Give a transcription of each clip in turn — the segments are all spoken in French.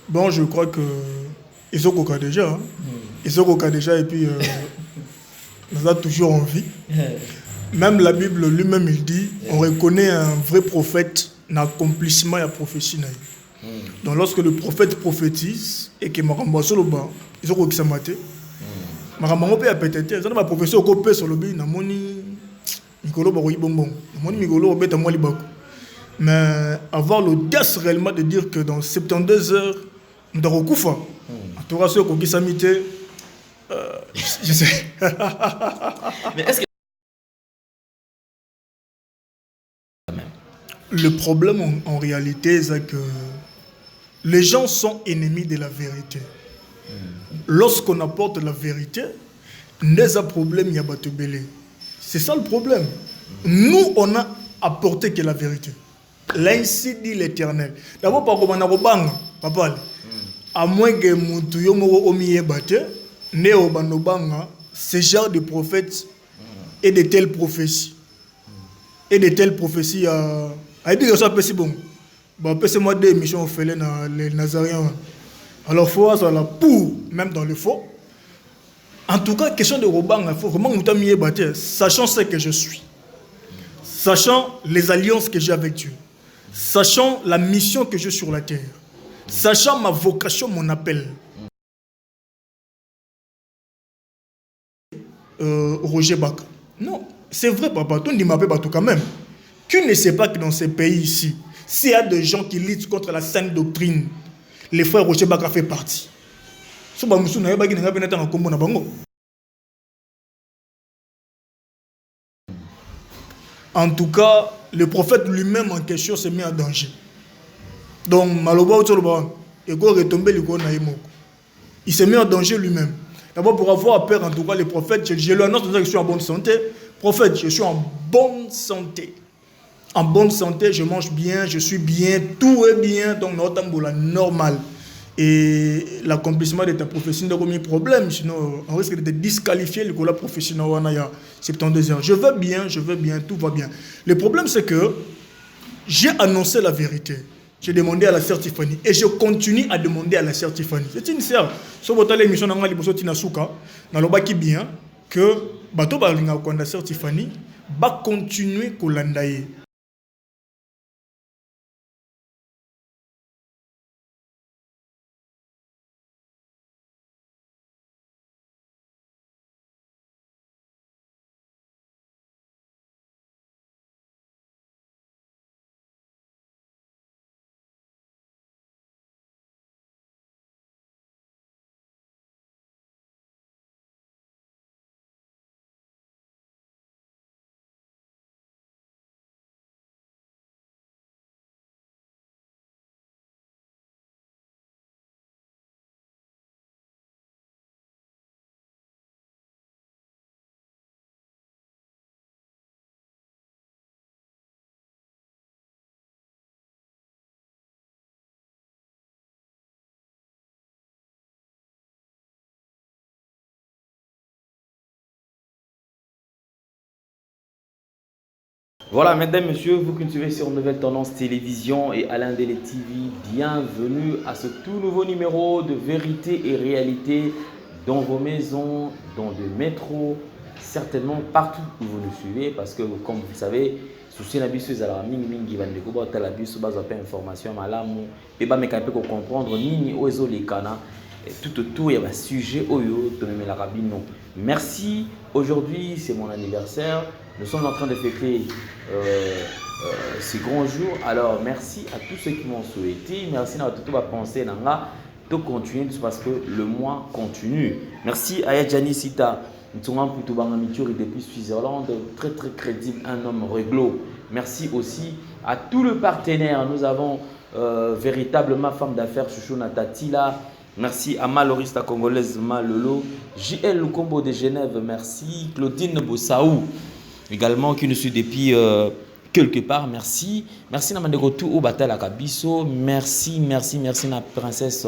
Bon, je crois que ils ont coca déjà. Hein. Ils ont coca déjà et puis nous a toujours en vie. Même la Bible lui-même, il dit, on reconnaît un vrai prophète dans l'accomplissement et la prophétie. Donc lorsque le prophète prophétise et que Marambo Soloba, ils ont coca maté. Marambo peut peut-être, ils ont ma prophétie au copé sur le bi, na moni Mikolo Baroui Bonbon. Moni Mikolo au bête à moi libako. Mais avoir l'audace réellement de dire que dans 72 heures, nous avons Koufa. En tout cas, ceux qui ont été, je sais. Mais est-ce que le problème en réalité, c'est que les gens sont ennemis de la vérité. Lorsqu'on apporte la vérité, il y a un problème, il y a un belé. C'est ça le problème. Nous, on a apporté que la vérité. L'ainsi dit l'Éternel. D'abord, par contre, on a papa. À moins que Moutou Yomoro Omiye Bate, Néo Banobanga, ce genre de prophètes et de telles prophéties. Et de telles prophéties à. Il dit que ça peut si bon. Bon, c'est moi des missions fait les Nazariens. Alors, il faut avoir la pour, même dans le faux. En tout cas, question de Robang, il faut vraiment que sachant ce que je suis, sachant les alliances que j'ai avec Dieu, sachant la mission que j'ai sur la terre, sachant ma vocation, mon appel. Roger Baka. Non, c'est vrai, papa, tu ne m'appelles pas tout quand même. Tu ne sais pas que dans ces pays ici, s'il y a des gens qui luttent contre la saine doctrine, les frères Roger Baka fait partie. En tout cas, le prophète lui-même en question s'est mis en danger. Donc, il s'est mis en danger lui-même. D'abord, pour avoir peur, en tout cas, le prophète, je lui annonce que je suis en bonne santé. Prophète, je suis en bonne santé. En bonne santé, je mange bien, je suis bien, tout est bien, donc normal. Et l'accomplissement de ta prophétie n'a pas de problème, sinon on risque de te disqualifier le prophétie dans 72 heures. Je veux bien, tout va bien. Le problème, c'est que j'ai annoncé la vérité. J'ai demandé à la sœur Tiffany et je continue à demander à la sœur Tiffany. C'est une sœur. Sur votre émission, dans le bien que bateau balinga ko la sœur Tiffany va continuer kolandaye. Voilà, mesdames, messieurs, vous qui nous suivez sur Nouvelle Tendance Télévision et Alain Dele TV, bienvenue à ce tout nouveau numéro de vérité et réalité dans vos maisons, dans le métro, certainement partout où vous nous suivez, parce que comme vous le savez, souci na biso ezala mingi mingi bandeko botala biso bazwa information malamu et ba meka pe ko comprendre nini ozo lekana tout autour il y a un sujet oyo to memelaka bino. Merci, aujourd'hui c'est mon anniversaire. Nous sommes en train de fêter ce grand jour. Alors, merci à tous ceux qui m'ont souhaité. Merci à tout le monde penser de continuer parce que le mois continue. Merci à Yadjani Sita, depuis Suisse-Irlande, très très crédible, un homme réglo. Merci aussi à tous les partenaires. Nous avons véritablement femme d'affaires Chouchou Natatila. Merci à Malorista Congolaise Malolo. JL Lukombo de Genève, merci. Claudine Bossaou également qui nous suit depuis quelque part, merci. Merci Namandeko tout au Batal à Kabiso. Merci la princesse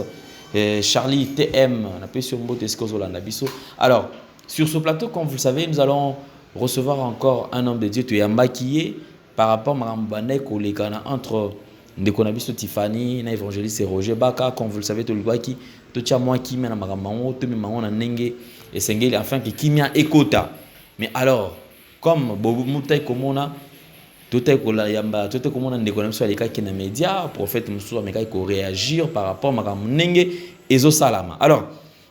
Charlie TM. On appelle sur Mbote Escozola Biso. Alors, sur ce plateau, comme vous le savez, nous allons recevoir encore un homme de Dieu, Tuyamba qui est par rapport à Mbanek ou les Ghana entre ndeko na biso Tiffany na évangéliste Roger Baka, comme vous le savez, tout le monde qui tout moi qui mène à Maramango, tout le monde nenge et sengeli afin que kimia ekota. Mais alors, comme Bobo Moutai Komona, tout est comme yamba, tout est comme on a ndeko na biso aleka qui na média, prophète Moussa meka ko réagir par rapport à Maramango nenge ezo salama. Alors,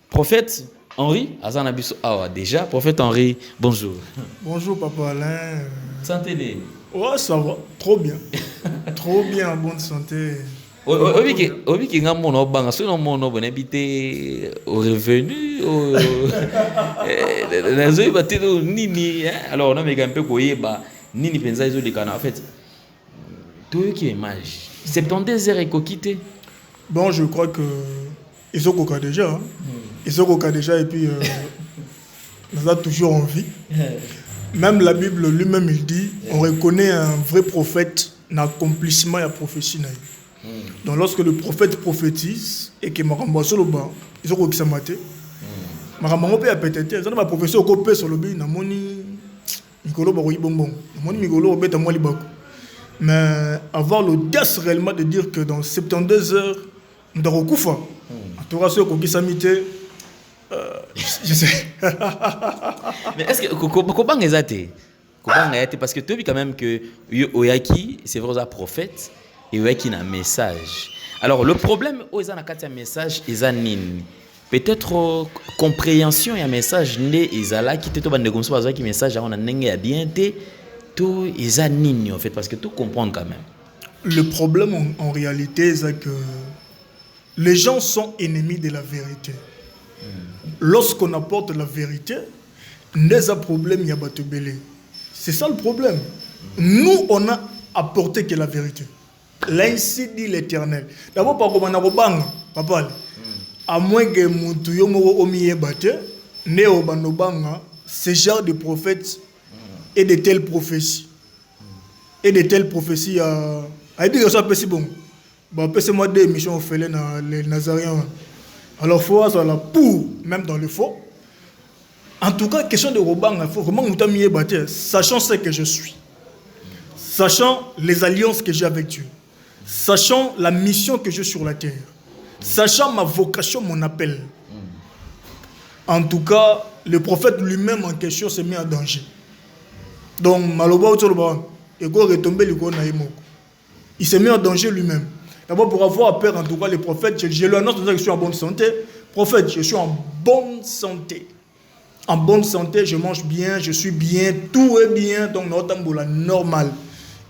prophète Henri, Azan Abisso, ah déjà, prophète Henri, bonjour. Bonjour Papa Alain. Santé. Ouais, ça va, trop bien. Trop bien, en bonne santé. Obi ki ngam mono banga so no mono bon habité au revenu au nazo ibati do nini alors on a mega un peu koyeba nini penza izo de kana en fait tout qui image 72 heures écoquité. Bon, je crois que ils ont coca déjà hein. Ils ont coca déjà et puis nous a toujours en vie. Même la Bible lui-même il dit on reconnaît un vrai prophète n'accomplissement et prophétie. Donc lorsque le prophète prophétise et que Marambo sur le bas, ils ont qui s'amaté. Marambo peut appeler. Ça ma prophétie au copé sur le bas, na moni Mikolo baroyi bonbon. Moni Mikolo au bête à moi libako. Mais avoir l'audace réellement de dire que dans 72 heures, nous devons couper. En tout cas, ceux qui s'amité, je sais. Mais est-ce que comment est-ce parce que tu as vu quand même que Oyaki, c'est vrai, un prophète. Et Oyaki a un message. Alors, le problème, c'est un message, c'est peut-être compréhension et un message, ils ont là qui te donne comme ça, un message, on a bien tout, ils ont en fait, parce que tout comprendre quand même. Le problème en réalité, c'est que les gens sont ennemis de la vérité. Lorsqu'on apporte la vérité, il y a un problème, il y a un belé. C'est ça le problème. Nous, on a apporté que la vérité. L'ainsi dit l'Éternel. D'abord, par contre, on a papa. À moins que Moutou Yomoro Omiye Bate, Néo Banobanga, ce genre de prophètes et de telles prophéties. Et de telles prophéties à dire que ça peut si bon. Bah, moi des missions fait les Nazariens. Alors, il faut avoir la pour, même dans le faux. En tout cas, question de Robang, il faut vraiment Moutamiye Bate, sachant ce que je suis. Sachant les alliances que j'ai avec Dieu. Sachant la mission que j'ai sur la terre. Sachant ma vocation, mon appel. En tout cas, le prophète lui-même en question s'est mis en danger. Donc, il s'est mis en danger lui-même. D'abord, pour avoir peur, en tout cas, les prophètes, je lui annonce que je suis en bonne santé. Prophète, je suis en bonne santé. En bonne santé, je mange bien, je suis bien, tout est bien. Donc, normal.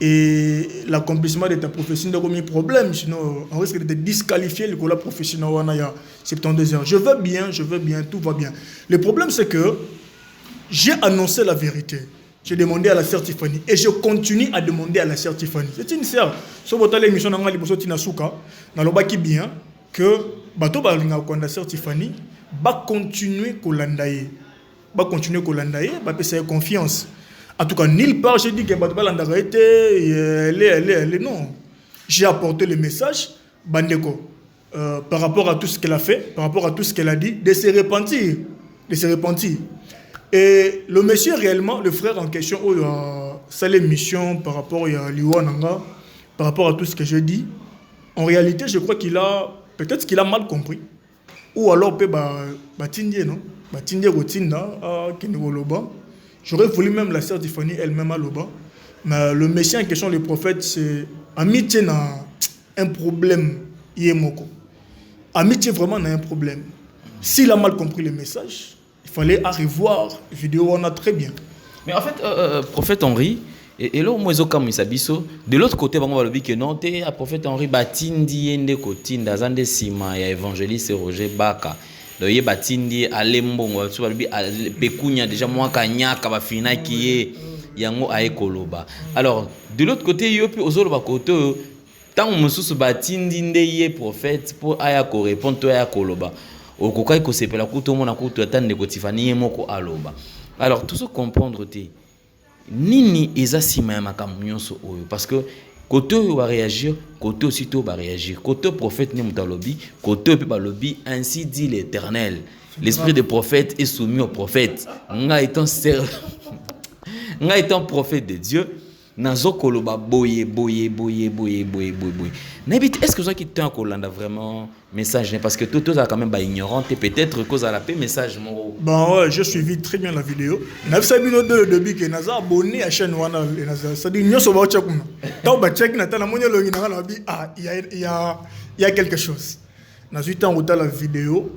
Et l'accomplissement de ta prophétie n'a pas de problème, sinon on risque de te disqualifier le la prophétie il y a 72 heures. Je veux bien, tout va bien. Le problème c'est que j'ai annoncé la vérité. J'ai demandé à la sœur Tiffany et je continue à demander à la sœur Tiffany. C'est une sœur. Si vous avez l'émission dans Tinasuka, dans le bas qui bien que bateau la sœur Tiffany va continuer à faire confiance. En tout cas, nulle part, j'ai dit que Batbal a été non. J'ai apporté le message, Bandeko, par rapport à tout ce qu'elle a fait, par rapport à tout ce qu'elle a dit, de se repentir. Et le monsieur réellement, le frère en question, il a sa mission par rapport à Liwananga, par rapport à tout ce que j'ai dit. En réalité, je crois peut-être qu'il a mal compris. Ou alors, Batindie, non? Batindie Rotinda, Kinigoloba. J'aurais voulu même la sœur Tiffany elle-même à Loba. Mais le messie en question, le prophète, c'est amitié n'a un problème. Amitié vraiment n'a un problème. S'il a mal compris le message, il fallait revoir la vidéo, on a très bien. Mais en fait, prophète Henri, et là, de l'autre côté, on va le dire que non, le prophète Henri Batindi Yende Kotinda, Zande Sima, il y a évangéliste Roger Baka. Donc il batindi alembongo tu balbi pekunya déjà moi kanyaka ba fina qui yango aekoloba. Alors de l'autre côté yopi ozolo ba côté tant mususu batindi ndeye prophète pour aya ko répondre to aya koloba okokai ko sepela kuto mona kuto atande ko Tiffany moko aloba. Alors tout ce comprendre te nini ezasima ya makamnyonso oyo parce que côté où va réagir, côté aussi tout va réagir. Côté prophète n'est pas lobby, côté peut pas lobby. Ainsi dit l'Éternel. L'esprit des prophètes est soumis au prophète. Nga étant prophète de Dieu, nazo koloba boye. N'habite est-ce que ça qui tient kolanda vraiment message parce que tout a quand même ignorant et peut-être cause à la paix message mon. Bon ouais, je suivi très bien la vidéo. N'a pas sabi le début que naza abonné à chaîne wana naza ça dit nyoso ba check kuna. Taw ba check na tala monyo lo ngina la bi ah il y a quelque chose. Nazo temps où la vidéo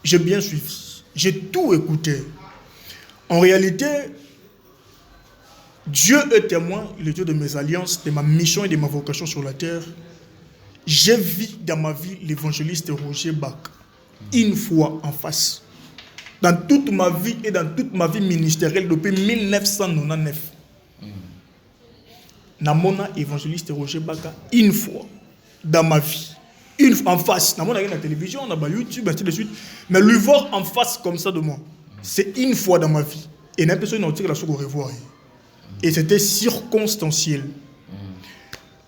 j'ai bien suivi. J'ai tout écouté. En réalité, Dieu est témoin, le Dieu de mes alliances, de ma mission et de ma vocation sur la terre. J'ai vu dans ma vie l'évangéliste Roger Bach, une fois en face. Dans toute ma vie et dans toute ma vie ministérielle depuis 1999. Namona évangéliste Roger Bach, une fois dans ma vie. Une fois en face. Namona la télévision, on a YouTube, ainsi de suite. Mais lui voir en face comme ça de moi, c'est une fois dans ma vie. Et n'a personne n'a tiré la soupe au revoir. Et c'était circonstanciel.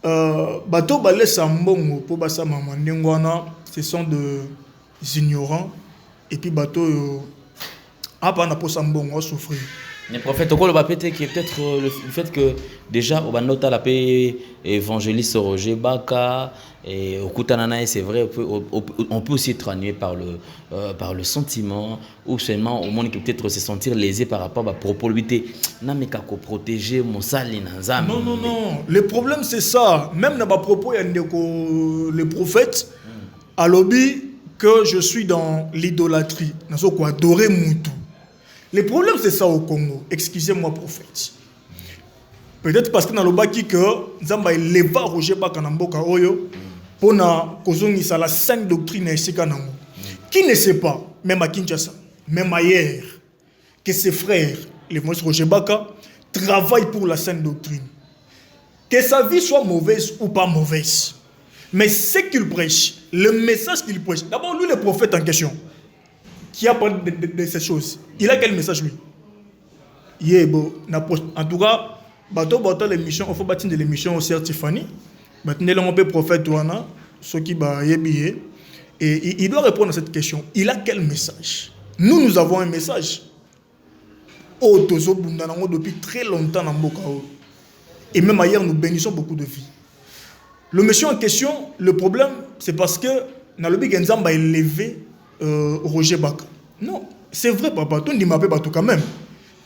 Bateau balé sambongo pour basa mamandengwana, ce sont des ignorants. Et puis bateau a pas na pour sambongo souffrir. Le prophète au va péter qui est peut-être le fait que déjà au banota la paix évangéliste Roger Baka et au Kutanana c'est vrai on peut aussi être animé par le sentiment ou seulement au monde qui peut-être se sentir lésé par rapport à propos lui na meka ko protéger mon sali na non le problème c'est ça même dans ma propos il y a le prophète a lobby que je suis dans l'idolâtrie nazo ko adorer Moutou. Le problème c'est ça au Congo. Excusez-moi prophète. Peut-être parce que dans le baki que Nzamba leva Roger Baka na mboka oyo pour na kozongisa la sainte doctrine esika nango. Qui ne sait pas même à Kinshasa, même ailleurs que ses frères, les Moïse Roger Baka travaillent pour la sainte doctrine. Que sa vie soit mauvaise ou pas mauvaise. Mais ce qu'il prêche, le message qu'il prêche, d'abord lui le prophète en question qui a parlé de ces choses. Il a quel message lui? En tout cas, bateau l'émission, on faut bâtir de l'émission au Certifani. Maintenant, on peut prophète Ouana, ce qui va et il doit répondre à cette question. Il a quel message? Nous avons un message. Depuis très longtemps dans Mbokao. Et même ailleurs, nous bénissons beaucoup de vies. Le monsieur en question, le problème, c'est parce que dans le Bigenzam a élevé Roger Baka. Non, c'est vrai, papa, tu ne m'as pas tout quand même.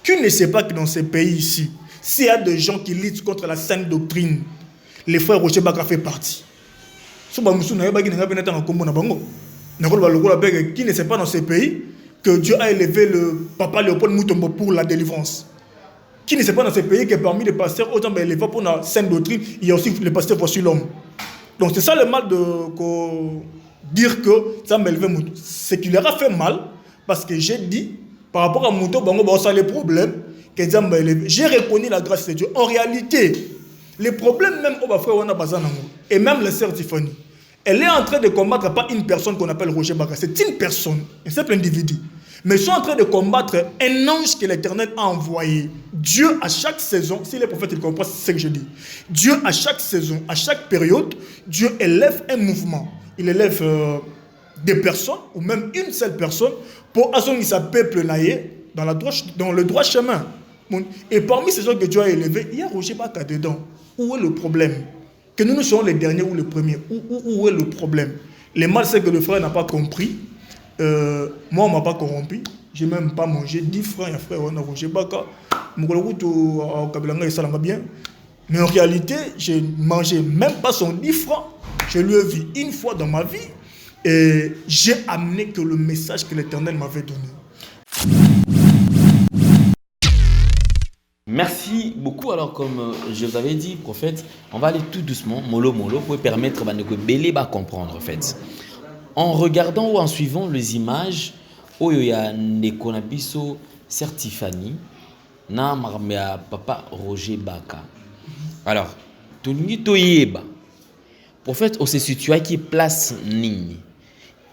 Tu ne sais pas que dans ces pays ici, s'il y a des gens qui luttent contre la sainte doctrine, les frères Roger Baka fait partie. Qui ne sait pas dans ces pays que Dieu a élevé le papa Léopold Mutombo pour la délivrance. Qui ne sait pas dans ces pays que parmi les pasteurs, autant élevés pour la sainte doctrine, il y a aussi les pasteurs voici l'homme. Donc c'est ça le mal de dire que ça m'a élevé Moutou. C'est qu'il leur a fait mal parce que j'ai dit par rapport à Moutou, ça les problèmes que Dieu m'a élevé. J'ai reconnu la grâce de Dieu. En réalité, les problèmes même au Bafoué, on a besoin et même la sœur Tiffany, elle est en train de combattre pas une personne qu'on appelle Roger Baka. C'est une personne, un simple individu. Mais ils sont en train de combattre un ange que l'Éternel a envoyé. Dieu, à chaque saison, si les prophètes ils comprennent ce que je dis, Dieu, à chaque saison, à chaque période, Dieu élève un mouvement. Il élève des personnes, ou même une seule personne, pour assumer sa peuple naïe dans le droit chemin. Et parmi ces gens que Dieu a élevés, il y a Roger Baka dedans. Où est le problème? Que nous soyons les derniers ou les premiers. Où est le problème? Le mal, c'est que le frère n'a pas compris. Moi, on ne m'a pas corrompu. Je n'ai même pas mangé 10 francs. Il y a frère, on a Roger Baka. Mais en réalité, je n'ai mangé même pas son 10 francs. Je lui ai vu une fois dans ma vie. Et j'ai amené que le message que l'Éternel m'avait donné. Merci beaucoup. Alors, comme je vous avais dit, prophète, on va aller tout doucement, mollo, pour permettre que Bélé va comprendre, en fait. En regardant ou en suivant les images, où il y a Nekonabiso Certifani, na marmea papa Roger Baka. Alors, Tony Toyeba, prophète, on se situe qui place Nini.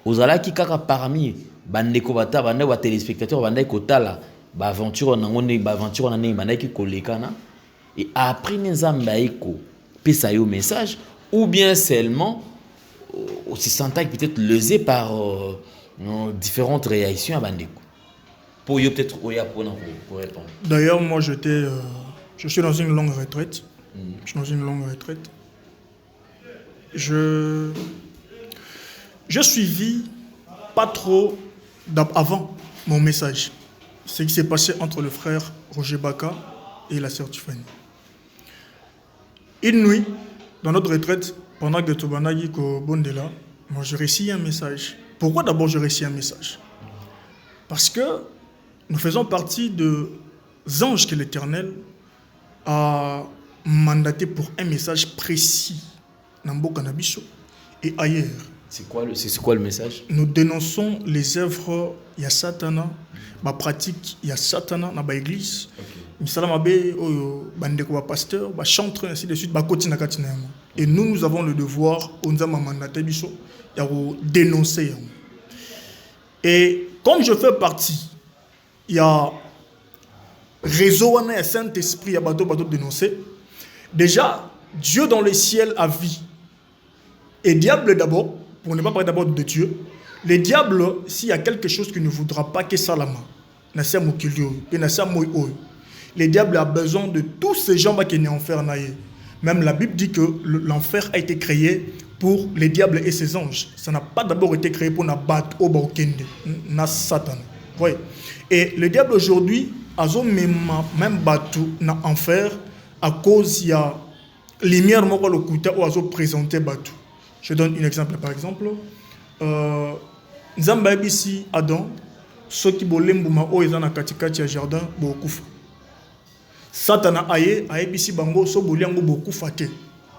Aux ala qui kaka parmi bandeko bata bande wa téléspectateurs bande kotala ba aventure na ngone ba aventure na nini bande ki kolekana et après nzamba eko pesa yo message ou bien seulement aussi sentait peut-être lésé par différentes réactions à bandeko pour yo peut-être oya pour répondre. D'ailleurs moi j'étais Je suis dans une longue retraite. Je suis dans une longue retraite. Je suivis pas trop avant mon message. Ce qui s'est passé entre le frère Roger Baka et la sœur Tiffany. Une nuit, dans notre retraite, pendant que Tobanagi ko Bondela, moi j'ai reçu un message. Pourquoi d'abord j'ai reçu un message? Parce que nous faisons partie des anges que l'Éternel a mandaté pour un message précis dans Mboka Nabiso et ailleurs. C'est quoi le message? Nous dénonçons les œuvres ya Satana, ma pratique ya Satana dans l'église. Pasteur, chanteur, ainsi de suite. Et nous avons le devoir, on a mandaté biso, de dénoncer. Et comme je fais partie, il y a réseau, il y a Saint-Esprit, il y a bateau dénoncer. Déjà, Dieu dans le ciel a vu. Et diable d'abord, pour ne pas parler d'abord de Dieu, les diables, s'il y a quelque chose qui ne voudra pas que Salama, les diables ont besoin de tous ces gens qui sont en enfer. Même la Bible dit que l'enfer a été créé pour les diables et ses anges. Ça n'a pas d'abord été créé pour nabattre au Baukende, na Satan. Oui. Et le diable aujourd'hui a même battu dans l'enfer à cause il y a lumière moko le kuta ou a présenté battu. Je donne un exemple par exemple. Nzamba ici Adam, ceux qui bolembuma o ezana katikati ya jardin bokufa. Satana aye bisi bango so boliango beaucoup faté.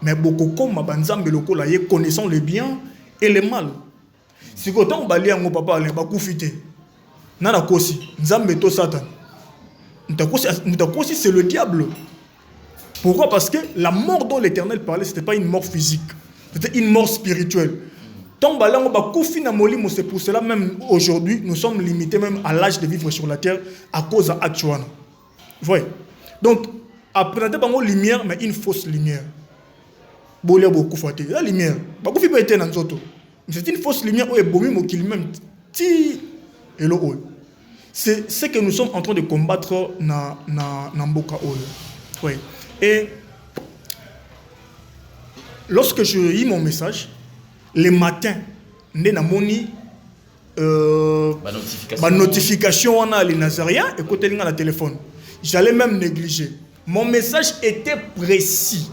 Mais beaucoup comme banzambe lokola ye connaissant le bien et le mal. Si autant baliango papa ale bakufité. Nana kosi nzambe to Satan. Ntakosi c'est le diable. Pourquoi? Parce que la mort dont l'Éternel parlait, c'était pas une mort physique. C'était une mort spirituelle. C'est pour cela même aujourd'hui, nous sommes limités même à l'âge de vivre sur la terre à cause de Actuana. Vous voyez? Donc, après, pas une lumière, mais une fausse lumière. La lumière, c'est une fausse lumière. C'est ce que nous sommes en train de combattre dans Mboka Oyo. Oui. Et lorsque je lis mon message, le matin, ma notification on a les Nazariens, écoutez la téléphone. J'allais même négliger. Mon message était précis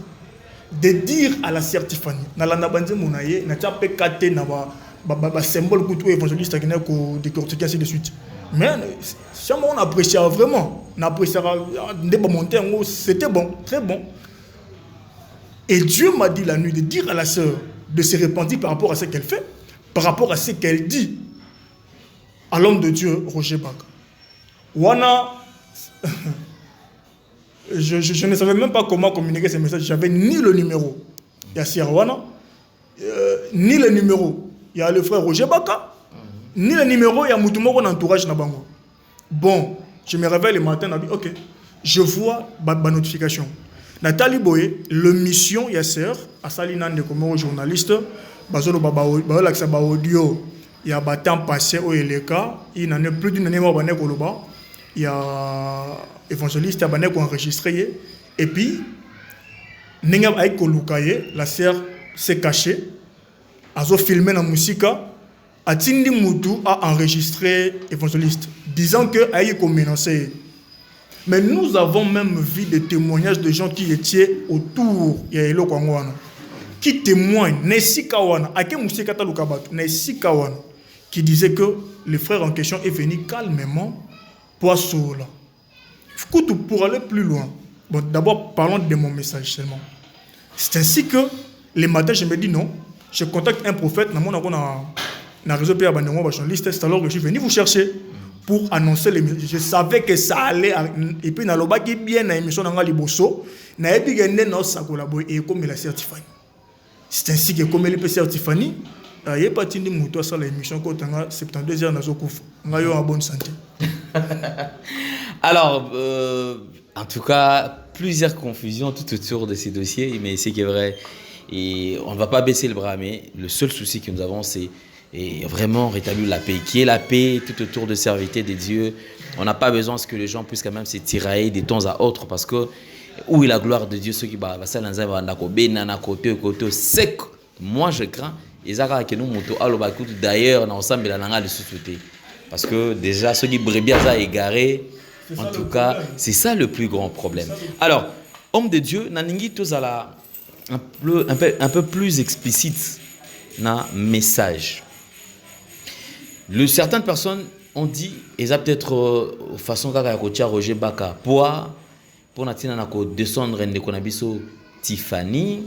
de dire à la sœur Tiffany, nalanda banze monaye, na tcha pekate na ba symbole kutu évangéliste qui n'a ko décortiquer ainsi de suite. Mais on appréciait vraiment, on appréciait c'était bon, très bon. Et Dieu m'a dit la nuit de dire à la sœur de se repentir par rapport à ce qu'elle fait, par rapport à ce qu'elle dit à l'homme de Dieu, Roger Baka. Wana, je ne savais même pas comment communiquer ce message. J'avais ni le numéro, il y a Sierra Wana, ni le numéro, il y a le frère Roger Baka, ni le numéro, il y a Moutoumoko dans l'entourage Nabango. Bon, je me réveille le matin, ok, je vois ma notification. Nathalie Boye, le mission Yasser, à Salinan de comme journaliste, Bazolo Baba audio, il y a temps passé au Eleka, il n'en a plus d'une année au Koloba, il y a évangéliste à Banek enregistré, et puis, Nenga Aïko Lukaye, la sœur s'est cachée, a filmé la musique, a Tindi Moutou a enregistré évangéliste, disant que Aïko menacé. Mais nous avons même vu des témoignages de gens qui étaient autour de Yelo Kwangwana, qui témoignent, qui disaient que le frère en question est venu calmement pour cela. Pour aller plus loin, bon, d'abord parlons de mon message seulement. C'est ainsi que les matins, je me dis non, je contacte un prophète, dans réseau c'est alors que je suis venu vous chercher pour annoncer les messages. Je savais que ça allait, et puis dans le bas qui bien dans l'émission dans Liboso, na epigende na sa collaborer et comme la certifié. C'est ainsi que comme elle peut certifier, il y a pas tindi muto ça l'émission ko tanga 72 heures na zokufa. Ngayo en bonne santé. Alors en tout cas, plusieurs confusions tout autour de ces dossiers, mais c'est qui est vrai. Et on ne va pas baisser le bras, mais le seul souci que nous avons, c'est vraiment rétablir la paix. Qui est la paix tout autour de serviteur de Dieu. On n'a pas besoin que les gens puissent quand même se tirailler de temps à autre parce que où est la gloire de Dieu, ceux qui va ça dans un côté sec. Moi je crains et ça que nous moto aloba écoute d'ailleurs dans ensemble la langue de société parce que déjà ceux qui brebis à égaré en tout cas c'est ça le plus grand problème. Alors homme de Dieu naningi tous à la un peu plus explicite na message. Certaines personnes ont dit et ça peut-être façon kaka ya Roger Baka pour natina na ko descendre de konabiso Tiffany.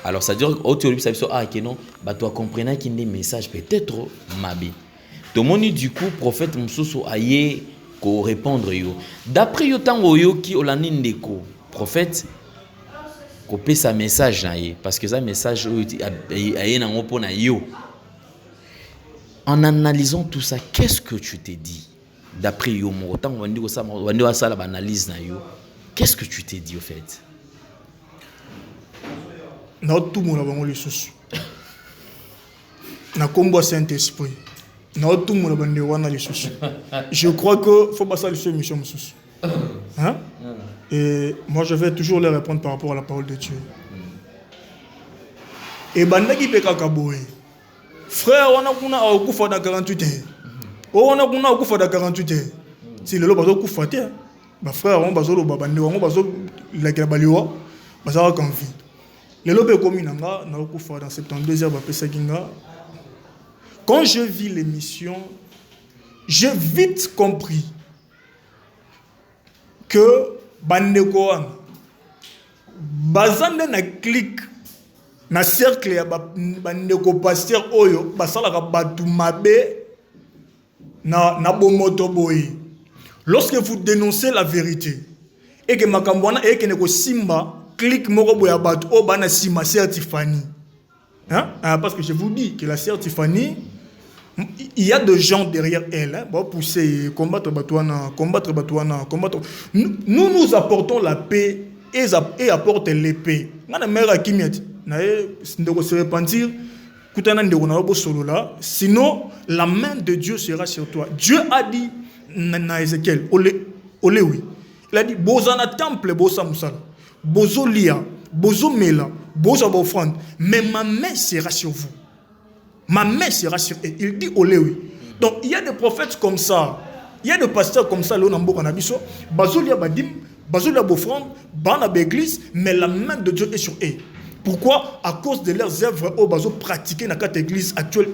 Alors ça veut dire autour ça que non bah toi comprenez qu'il y a des messages peut-être mabi. To moni du coup prophète Msusu aye ko répondre yo. D'après yo tango yo ki olani ndeko prophète ko pe sa message na ye parce que ça message aye na ngopo na yo. En analysant tout ça, qu'est-ce que tu t'es dit? D'après yo mo tango wandi ko ça wandi wa sala analyse na yo. Qu'est-ce que tu t'es dit au fait? Na tout mon bango les sous. Na combo Saint-Esprit. Na tout mon bande wana les sous. Je crois que faut pas ça les mission sous. Hein? Et moi je vais toujours leur répondre par rapport à la parole de Dieu. Et banda ki peka kaboé. Frère wana kuna akufa na 48 heures. O wana kuna akufa na 48 heures. Si le loba zo kufa te. Ba frère on bazo lo bande wango bazo la kila baliwa. Baza ka envie. Les lobes communes dans 72 heures. Quand je vis l'émission, j'ai vite compris que Bandekoan, bazande na clic, na cercle ya Bandeko pasteur Oyo, basala ka batu mabe na bomoto boy. Lorsque vous dénoncez la vérité et que makambwana et que neko simba clic moko boya bat o bana sima sœur Tiffany. Hein? Parce que je vous dis que la sœur Tiffany, il y a des gens derrière elle, hein, pour pousser, combattre Batouana. Nous apportons la paix et apportent l'épée. Sinon, la main de Dieu sera sur toi. Dieu a dit na Ézéchiel, Olewi. Il a dit, Bozana temple, Bosa Moussala. Bozo lia, bozo mela, bozo offrande, mais ma main sera sur vous. Ma main sera sur eux. Il dit Olewi. Donc il y a des prophètes comme ça, il y a des pasteurs comme ça, l'onambo kanabiso, bazo lia badim, bazo lia offrande, bana l'église, mais la main de Dieu est sur eux. Pourquoi? À cause de leurs œuvres au bazo pratiquées dans cette église actuelle,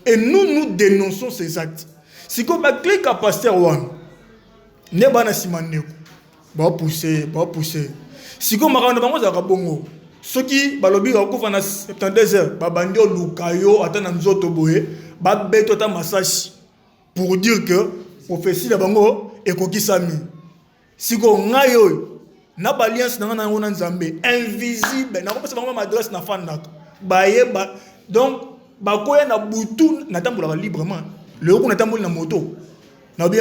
et nous dénonçons ces actes. Si comme un clic à pasteur one, ne bana simaneko. Ba pousser. Si comme marana bango za kabongo. Soki balobi ka kufa na 72 heures, ba bandi o lukayo atana nzoto boye, ba beto ta massage pour dire que prophétie la bango ekokisami. Siko ngayo na ba alliance na ngona nzambe invisible na ko pesa bango adresse na fandaka. Ba yeba donc ba koya na butu na tambola librement. Le ko na tambola na moto. Est-ce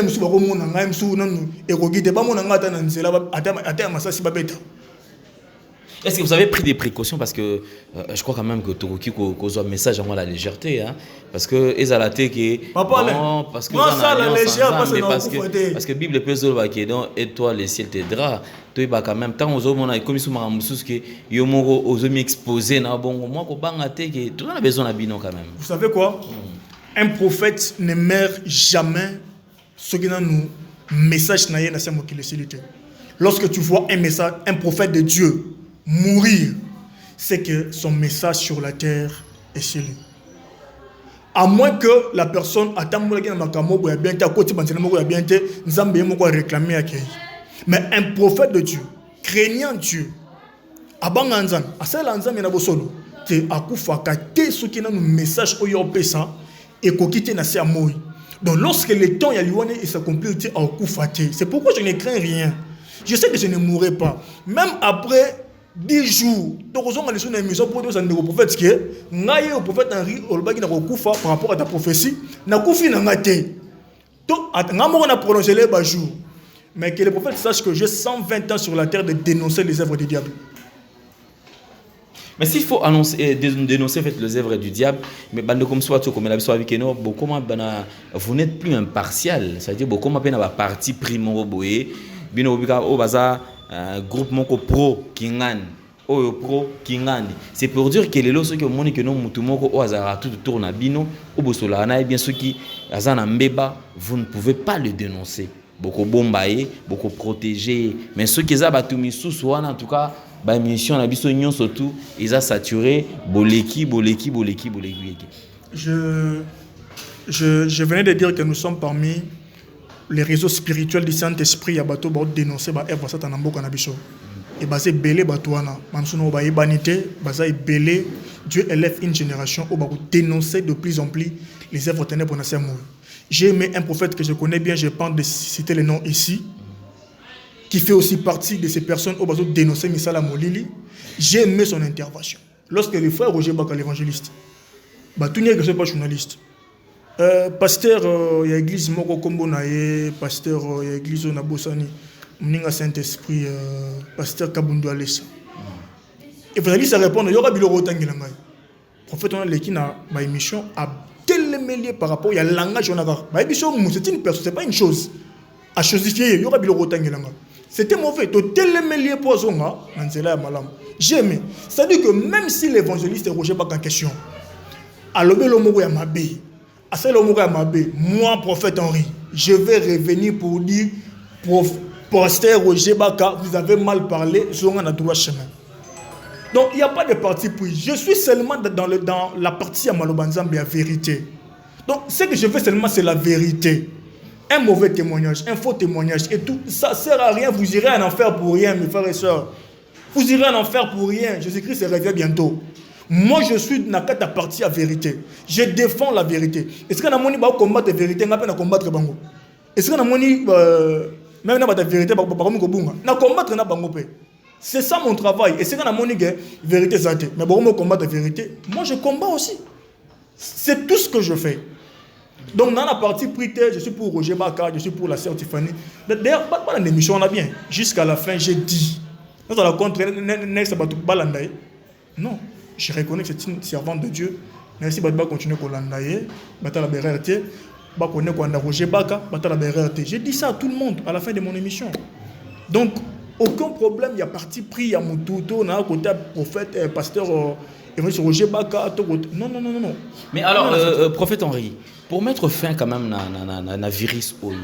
que vous avez pris des précautions parce que je crois quand même que Toruki cause un message à moi la légèreté hein parce que ezalate que bon parce que ça la légèreté parce que Bible peut dire que donc et toi le ciel t'aidera toi bah quand même temps aux hommes on a comme sur maramusus que yo moko aux hommes exposés na bongo moi ko banga te que tout on a besoin de bino quand même. Vous savez quoi? Un prophète ne meurt jamais. Ce qui nous message na célité. Lorsque tu vois un message, un prophète de Dieu mourir, c'est que son message sur la terre est scellé. À moins que la personne attend mais un prophète de Dieu, craignant Dieu, abanganzan, asalanzan mena bosolo, te akufa ka te ce qui nous message oyo pesa et ko kite na se amoy. Donc lorsque le temps et s'accomplit, c'est pourquoi je ne crains rien. Je sais que je ne mourrai pas. Même après 10 jours, donc on a une émission pour dire au prophète que le prophète Henri Olbaki n'a pas par rapport à ta prophétie, n'a pas fait n'angate. Donc on a prolongé les jours. Mais que le prophète sache que j'ai 120 ans sur la terre de dénoncer les œuvres du diable. Mais s'il faut annoncer, dénoncer les œuvres du diable, mais comme soit comme la avec vous n'êtes plus impartial, c'est-à-dire comment peine la partie primo boye bino bika o baza groupe moko pro Kingani o pro Kingandi. C'est pour dire que les lots ceux qui ont que non mutu moko o azara tout tourne à bino o bosola na bien ceux qui azana mbeba, vous ne pouvez pas le dénoncer. Beaucoup bombaye, beaucoup protéger, mais ceux qui ont sous en tout cas ba mission na biso nyon surtout ils a saturé boleki. Je venais de dire que nous sommes parmi les réseaux spirituels du Saint-Esprit à bateau pour dénoncer ba Eva Satan mboka na biso. Et basé belé batouana, mamsuno ba ibanité, basé belé, Dieu élève une génération où ba dénoncer de plus en plus les œuvres ténèbres na sermon. J'ai aimé un prophète que je connais bien, je pense de citer le nom ici, qui fait aussi partie de ces personnes au bateau dénoncer Misala Molili. J'ai aimé son intervention. Lorsque le frère Roger Baka, l'évangéliste, tout n'est que ce pas journaliste. Pasteur, il y a l'église Moko Kombo Naye, pasteur, il y a l'église Nabosani, Mninga Saint-Esprit, pasteur Kabundu Alessa. Et vous allez répondre, il y aura Biloro Tangilangai. Prophète, on a l'équipe na ma émission à télémélier par rapport à la langage. C'est une personne, c'est pas une chose. À chosifier, il y aura Biloro Tangilangai. C'était mauvais. Télémélier pour Zonga, Nanzela Malam. J'ai aimé. C'est-à-dire que même si l'évangéliste est Roger Baka en question, à l'Obélomogo Yamabé, à Salomoko Yamabé, moi, prophète Henri, je vais revenir pour dire, pasteur Roger Baka, vous avez mal parlé, Zonga n'a droit chemin. Donc il n'y a pas de parti pris. Je suis seulement dans la partie à Malobanzambi à vérité. Donc ce que je veux seulement, c'est la vérité. Un mauvais témoignage, un faux témoignage et tout, ça ne sert à rien. Vous irez en enfer pour rien, mes frères et sœurs. Vous irez en enfer pour rien. Jésus-Christ revient bientôt. Moi, je suis dans la partie à vérité. Je défends la vérité. Est-ce que nous avons combattre la vérité? Nous avons combattre la vérité. Est-ce que nous avons même la vérité? Nous avons combattre la vérité. C'est ça mon travail. Et c'est quand on a la vérité, mais pour moi combattre la vérité, moi je combats aussi. C'est tout ce que je fais. Donc dans la partie prité, je suis pour Roger Baka, je suis pour la sœur Tiffany. D'ailleurs, pas dans l'émission, on a bien. Jusqu'à la fin, j'ai dit. Nous allons contre non, je reconnais que c'est une servante de Dieu. Merci de continuer à l'endayer. Roger Baka, j'ai dit ça à tout le monde à la fin de mon émission. Donc, aucun problème, il y a parti pris, il y a mon touto, on a un côté prophète, pasteur, Roger Baka, non. Mais alors, prophète Henri, pour mettre fin quand même à la virus Oyo,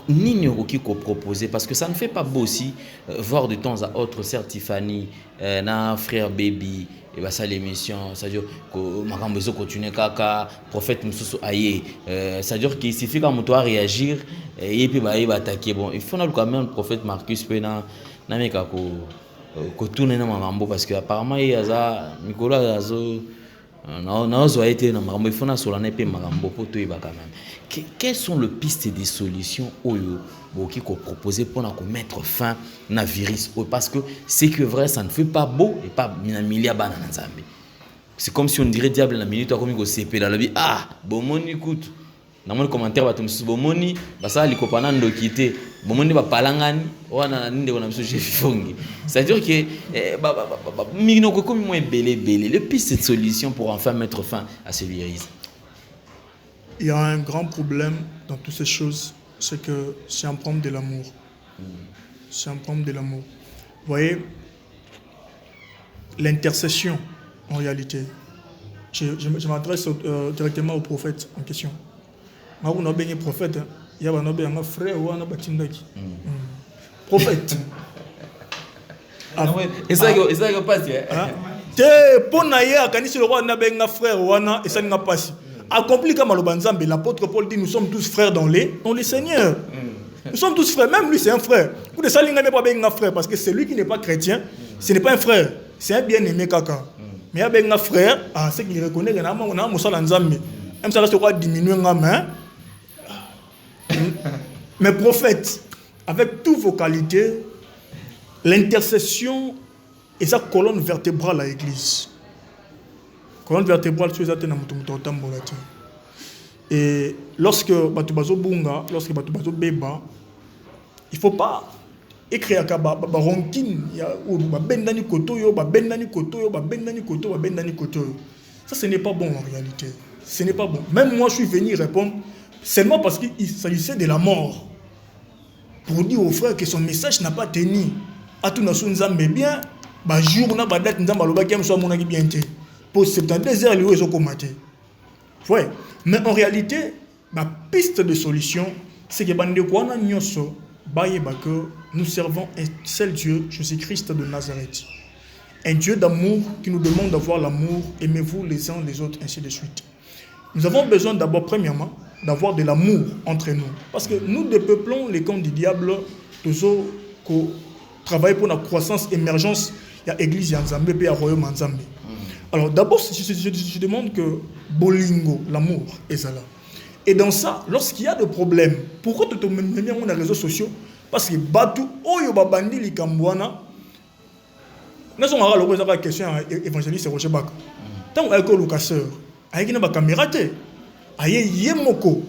ni qui proposé parce que ça ne fait pas beau aussi voir de temps à autre sœur Tiffany, na frère Baby et bah ça l'émission, ça veut dire que ma cambezo continue kaka prophète Moussou aïe, ça veut dire qu'il suffit quand on doit réagir et puis bah il va attaquer. Bon, il faut quand même le prophète Marcus Pena na meka ko tourner na mambo parce que apparemment il y a ça Nicolas Azo il faut quand même. Quelles sont les pistes des solutions qui sont proposées pour mettre fin à la virus? Parce que c'est que vrai, ça ne fait pas beau et pas milliard de Nzambe. C'est comme si on dirait diable la minute comme il s'est dans la vie. Ah, bon mon écoute. Dans mon commentaire, bah, bon moni, bah ça les copains n'ont quitté. Bon moni bah palangani, on a n'inde on a monsieur Jefifongi. C'est-à-dire que migno comme moi belé. Le piste de solution pour enfin mettre fin à ce virus. Il y a un grand problème dans toutes ces choses, c'est que c'est un problème de l'amour. C'est un problème de l'amour. Vous voyez, l'intercession, en réalité, je m'adresse directement au prophète en question. Moi, on a bien prophète, il y a un frère ou un batindaki. Prophète. Et ça que passe. Te ponaye akanisi le roi na benga frère wana et ça n'a pas passé. Accompli comme Alobanzambe, l'apôtre Paul dit nous sommes tous frères dans le Seigneur. Nous sommes tous frères, même lui c'est un frère. Pour de ça, il n'est pas bien un frère parce que celui qui n'est pas chrétien, ce n'est pas un frère, c'est un bien-aimé caca. Mais il y a un frère, c'est qu'il reconnaît que on a un moussal en Zambie. Même ça, se croit diminuer la main. Mais prophète, avec toutes vos qualités, l'intercession est sa colonne vertébrale à l'église. Colonne vertébrale, tu es à et lorsque Batubazo Bunga, lorsque Batubazo Beba, il ne faut pas écrire à Baronkin, Bendani Kotoyo, Bendani Kotoyo, Bendani Kotoyo, Bendani Kotoyo. Ça, ce n'est pas bon en réalité. Ce n'est pas bon. Même moi, je suis venu répondre seulement parce qu'il s'agissait de la mort. pour dire aux frères que son message n'a pas tenu. À tout nason nzambe bien, ba jour na ba date nzamba loba kem so monaki bien té. Pour 72 heures lui ezoko maté. Ouais, mais en réalité, ma piste de solution c'est que bande ko na nyoso bayeba que nous servons un seul Dieu, Jésus-Christ de Nazareth. Un Dieu d'amour qui nous demande d'avoir l'amour, aimez-vous les uns les autres, ainsi de suite. Nous avons besoin d'abord, premièrement, d'avoir de l'amour entre nous. Parce que nous dépeuplons les camps du diable, toujours qu'on travaille pour la croissance, émergence, il y a l'église, il y a Nzambe, puis il y a le royaume Nzambe. Alors d'abord, je demande que Bolingo, l'amour, est là. Et dans ça, lorsqu'il y a des problèmes, pourquoi tu te mets dans les réseaux sociaux? Parce que Batu, Oyo Babandi, Likambouana, nous avons la question à l'évangéliste Roger Bak. Tant que le casseur, il y a une caméra, il y a moko.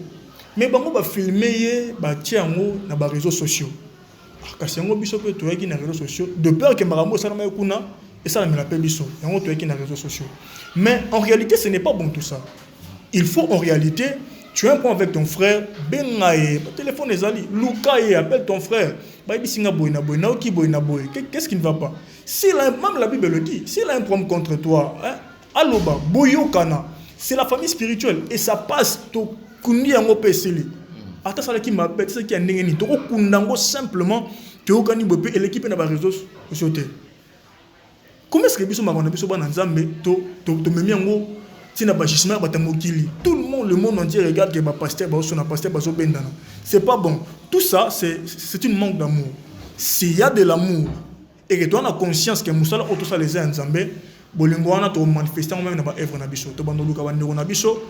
Mais bango ba filmer ba tiango na ba réseaux sociaux. Kasi yango biso pe to yaki na réseaux sociaux de peur que marambo ça na kuna et ça me l'appelle biso. Yango to yaki na réseaux sociaux. Mais en réalité ce n'est pas bon tout ça. Il faut en réalité tu as un point avec ton frère, bengaye, téléphone ezali, lukaye, appelle ton frère. Ba bisinga boyna boyna oki boyna boy. Qu'est-ce qui ne va pas? Si même la Bible le dit, s'il a un problème contre toi, hein, aloba, boyo kana, c'est la famille spirituelle et ça passe to kundi yango peseli. Ata sala qui m'appelle, c'est qui a ndengeni to kundango simplement te okani bope et l'équipe na ba réseaux sociaux. Comment est-ce que biso mabana biso bana nzambe to memi yango tina ba jisma ba tamokili. Tout le monde entier regarde que ba pasteur ba so na pasteur ba so bendana. C'est pas bon. Tout ça c'est une manque d'amour. S'il y a de l'amour et que tu as conscience que Moussala ou tout ça les a nzambe, bolingo wana to manifestant même na ba œuvre na biso, to bandolu ka bandeko na biso,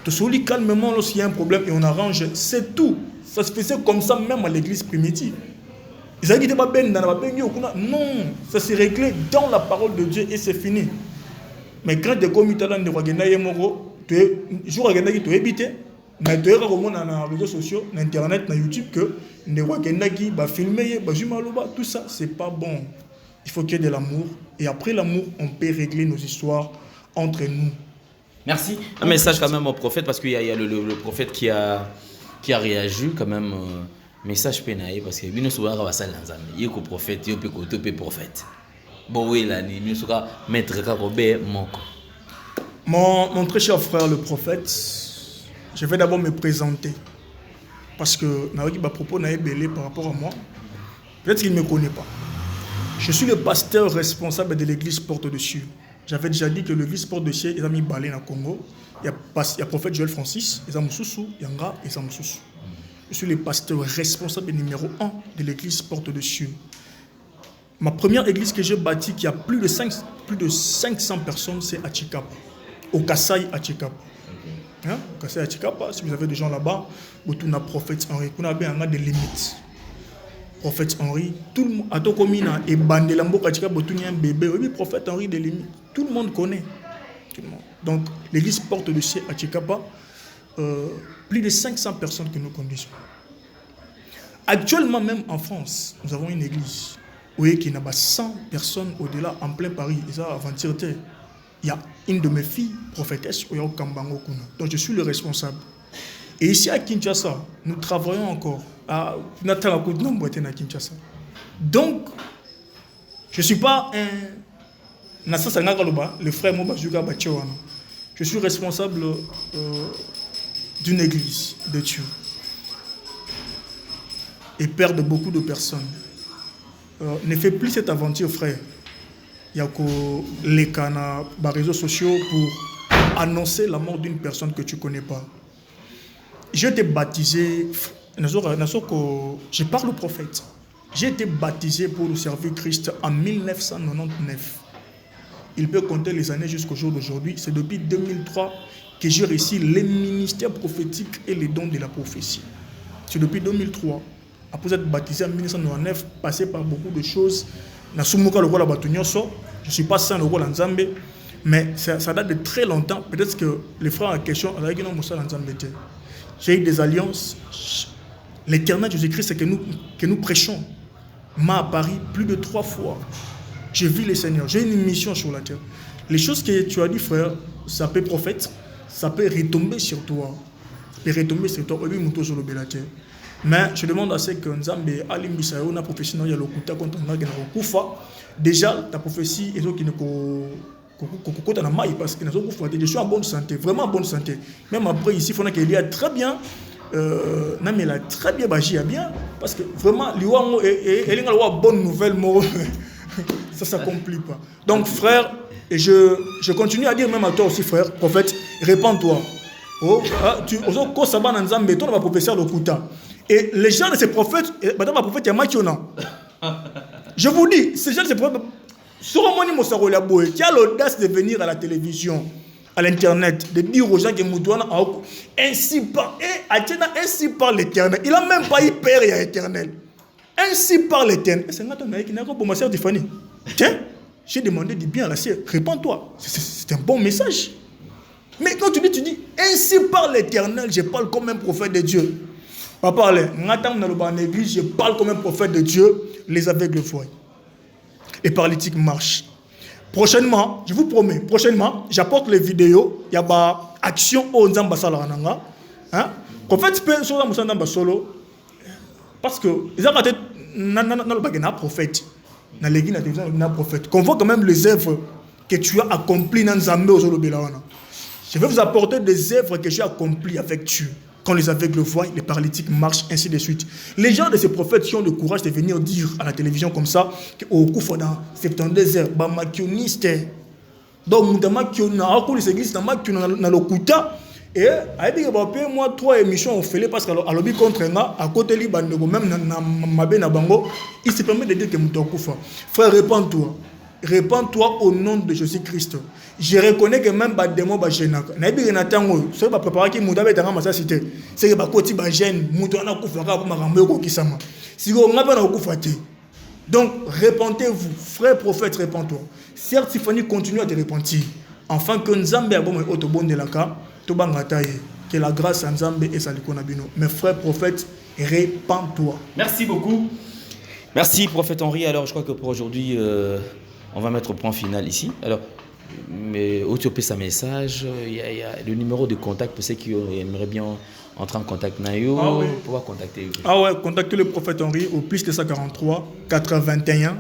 to soli calmement lorsqu'il y a un problème et on arrange, c'est tout. Ça se faisait comme ça même à l'église primitive. Ils avaient dit pas ben dans la ben non, ça s'est réglé dans la parole de Dieu et c'est fini. Mais quand des comités là ne regardent yemoro, tu jour regardent qui tu habité, mais tu regardes comment dans les réseaux sociaux, dans internet, dans YouTube que ne regardent qui va filmer, va jumaloba, tout ça, c'est pas bon. Il faut qu'il y ait de l'amour et après l'amour, on peut régler nos histoires entre nous. Merci. Un message quand même au prophète parce qu'il y a le prophète qui a réagi quand même. Message pénaï parce que nous sommes à Vassal Nzambe. Il y a un prophète, il y a un prophète. Bon oui là, nous sommes à mettre Kakobé Moko. Mon très cher frère le prophète, je vais d'abord me présenter parce que Naoki ba propos n'a belé par rapport à moi. Peut-être qu'il ne me connaît pas. Je suis le pasteur responsable de l'église Porte de Cieux. J'avais déjà dit que l'église Porte de Cieux, ils ont mis balé dans le Congo. Il y a le prophète Joël Francis, ils ont Moussoussou, Yanga, ils ont Moussoussou. Je suis le pasteur responsable numéro 1 de l'église Porte de Cieux. Ma première église que j'ai bâtie, qui a plus de 500 personnes, c'est à Chikapa, au Kassai à Chikapa. Hein? Au Kassai à Chikapa, si vous avez des gens là-bas, vous avez un prophète Henri, vous avez des limites. Prophète Henri, tout le monde, à Tokomina et Bandelambo Kachikapa, vous avez un bébé, oui, prophète Henri des limites. Tout le monde connaît. Tout le monde. Donc, l'église Porte de Cieux à Chikapa, plus de 500 personnes que nous conduisons. Actuellement, même en France, nous avons une église où il y a 100 personnes au-delà, en plein Paris. Et ça, avant-hier, il y a une de mes filles, prophétesse, où il y a Kambango Kuna. Donc, je suis le responsable. Et ici à Kinshasa, nous travaillons encore à Kinshasa. Donc, je ne suis pas le frère Mobajuga Bachewana. Je suis responsable d'une église de Dieu et père de beaucoup de personnes. Ne fais plus cette aventure, frère. Il y a que les réseaux sociaux pour annoncer la mort d'une personne que tu ne connais pas. J'ai été baptisé, je parle au prophète. J'ai été baptisé pour le servir Christ en 1999. Il peut compter les années jusqu'au jour d'aujourd'hui. C'est depuis 2003 que j'ai réussi les ministères prophétiques et les dons de la prophétie. C'est depuis 2003. Après être baptisé en 1999, passé par beaucoup de choses. Je ne suis pas saint le roi Nzambe, mais ça date de très longtemps. Peut-être que les frères en question, j'ai eu des alliances. L'éternel Jésus-Christ, c'est que nous prêchons. M'a à Paris plus de 3 fois. J'ai vu les seigneurs. J'ai une mission sur la terre. Les choses que tu as dit, frère, ça peut prophète, ça peut retomber sur toi. Ça peut retomber sur toi. Mais je demande à ce que Nzambe alimbisa yo na professionnel ya lokuta contre ngaki na kokufa. Déjà ta prophétie ezo qui ne ko na mai parce que je suis en bonne santé, vraiment en bonne santé. Même après ici, il faut qu'il y a très bien non mais là très bien bagi bien parce que vraiment liwango et il y a une bonne nouvelle ça s'accomplit pas. Donc frère, et je continue à dire même à toi aussi frère, prophète, répands-toi. Oh, tu oses savoir dans Nzambe, toi on va professeur lokuta. Et les gens de ces prophètes, madame la prophète, il y a Makiona. Je vous dis, ces gens de ces prophètes, tu as l'audace de venir à la télévision, à l'internet, de dire aux gens que Moudouana ainsi par l'éternel. Il n'a même pas eu père et éternel. Ainsi par l'éternel. Tiens, j'ai demandé du bien à la sœur, réponds-toi. C'est un bon message. Mais quand tu dis, ainsi par l'éternel, je parle comme un prophète de Dieu. Pas parler. Je parle comme un prophète de Dieu. Les aveugles voient. Les paralytiques marchent. Prochainement, je vous promets, prochainement, j'apporte les vidéos. Il y a des actions au Nzamba Salarananga. En fait, c'est sur Nzamba Solo. Parce que, ils ont peut-être un prophète. Dans l'église, il y a un prophète. Qu'on voit quand même les œuvres que tu as accomplies dans Nzamba Solo. Je vais vous apporter des œuvres que j'ai accomplies avec Dieu. Quand les aveugles voient, les paralytiques marchent, ainsi de suite. Les gens de ces prophètes qui ont le courage de venir dire à la télévision comme ça, au coup dans 72 heures, makioniste. Donc, les églises, dans le Kouta, et moi, 3 émissions ont fait parce qu'à l'objet contre moi, à côté de même dans Bango, il se permet de dire que Moutokoufa. Frère, répands-toi. Répands-toi au nom de Jésus-Christ. Je reconnais que même les démons sont gênés. Je vais préparer que Moudabe est dans ma cité. C'est que les gens sont gênés. Moudouana Koufaka pour m'arranger Kisama. Si vous n'avez pas de donc, répentez-vous. Frère prophète, répands-toi. Certes, il faut continuer à te repentir. Enfin, que Nzambe a bon autobon de la cas, que la grâce à Nzambe et sa likonabino. Mais frère prophète, répands-toi. Merci beaucoup. Merci prophète Henri. Alors, je crois que pour aujourd'hui, on va mettre au point final ici. Alors, mais où tu peux sa message, il y a le numéro de contact pour ceux qui aimeraient bien entrer en contact avec vous, pouvoir contacter. Ah ouais, contactez le prophète Henri au plus 243 81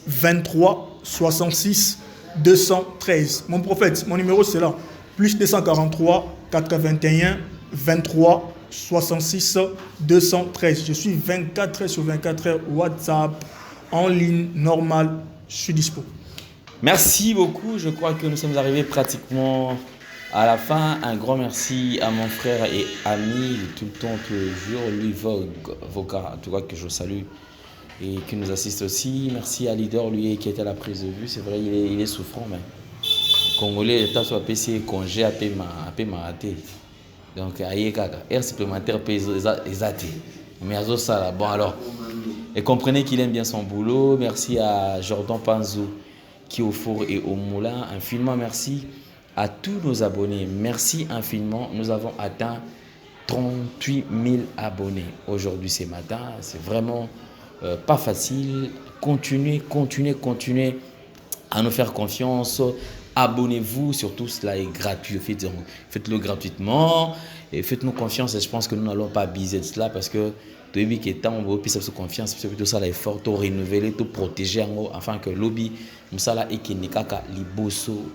23 66 213. Mon prophète, mon numéro c'est là. Plus 243 81 23 66 213. Je suis 24 heures sur 24 heures WhatsApp, en ligne, normal, je suis dispo. Merci beaucoup. Je crois que nous sommes arrivés pratiquement à la fin. Un grand merci à mon frère et ami de tout le temps, tous les jours, Louis Voka, en tout cas que je salue et qui nous assiste aussi. Merci à Leader, lui, qui était à la prise de vue. C'est vrai, il est souffrant, mais Congolais, l'État soit PC, congé à Pémaraté. Donc, air supplémentaire, exact. Mais à ça, bon alors, et comprenez qu'il aime bien son boulot. Merci à Jordan Panzou, qui est au four et au moulin. Infiniment merci à tous nos abonnés. Merci infiniment. Nous avons atteint 38 000 abonnés aujourd'hui ce matin. C'est vraiment pas facile. Continuez à nous faire confiance. Abonnez-vous, surtout cela est gratuit. Faites-le gratuitement et faites-nous confiance. Et je pense que nous n'allons pas abuser de cela parce que depuis que temps on peut se confiance, c'est plutôt ça l'effort, tout renouveler, tout protéger afin que lobby musala et que nikaka liboso.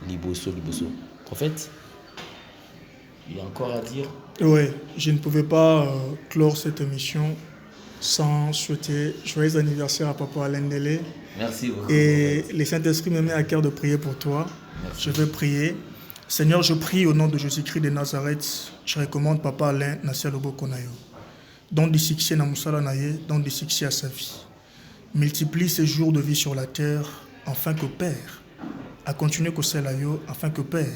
Prophète, il y a encore à dire. Oui, je ne pouvais pas clore cette émission sans souhaiter joyeux anniversaire à Papa Alain Délé. Merci beaucoup. Et le Saint-Esprit me met à cœur de prier pour toi. Merci. Je vais prier. Seigneur, je prie au nom de Jésus-Christ de Nazareth. Je recommande Papa Alain Nassia Lobokonayo. Donne du succès à Moussala Naye, donne du succès à sa vie. Multiplie ses jours de vie sur la terre, afin que Père, a continué que c'est là, afin que Père,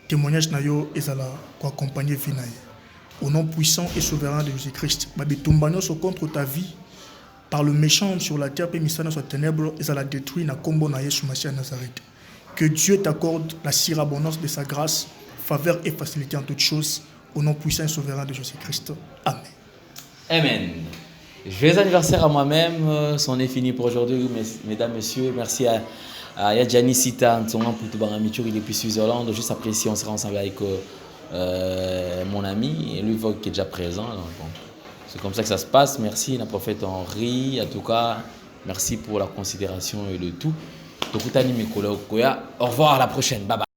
témoignage nayo ezala pour accompagner vie naye. Au nom puissant et souverain de Jésus-Christ, Babitumbano sont contre ta vie, par le méchant sur la terre, puis misana soit ténèbres, ezala détruit na kombo naye sous Massia Nazareth. Que Dieu t'accorde la surabondance de sa grâce, faveur et facilité en toutes choses, au nom puissant et souverain de Jésus-Christ. Amen. Amen. Joyeux anniversaire à moi-même. C'en est fini pour aujourd'hui, mesdames, messieurs. Merci à Yadjani Sita, il est depuis Suisse-Hollande. Juste après, ici, on sera ensemble avec mon ami, lui qui est déjà présent. Donc, bon. C'est comme ça que ça se passe. Merci, la prophète Henri. En tout cas, merci pour la considération et le tout. Au revoir, à la prochaine. Bye bye.